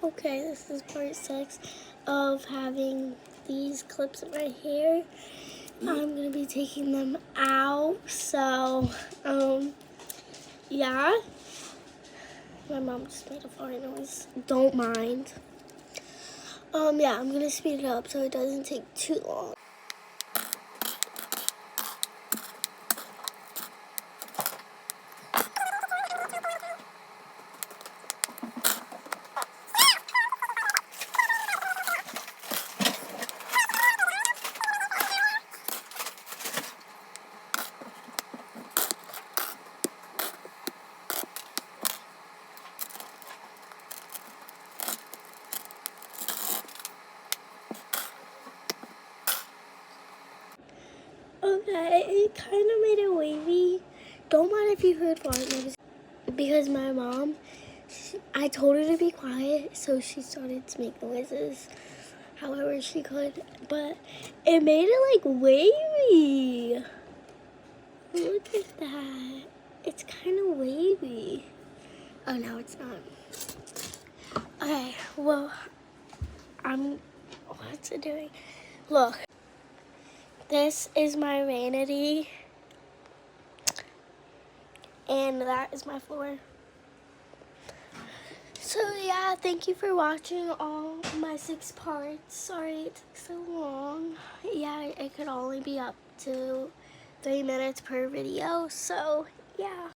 Okay, this is part 6 of having these clips in my hair. I'm gonna be taking them out, so, yeah. My mom just made a fart noise. Don't mind. Yeah, I'm gonna speed it up so it doesn't take too long. Okay, it kind of made it wavy. Don't mind if you heard fart noise, because my mom, I told her to be quiet, so she started to make noises however she could, but it made it like wavy. Look at that. It's kind of wavy. Oh, no, it's not. Okay, well, what's it doing? Look, this is my vanity, and that is my floor. So yeah, thank you for watching all my 6 parts. Sorry it took so long. Yeah, it could only be up to 3 minutes per video, so yeah.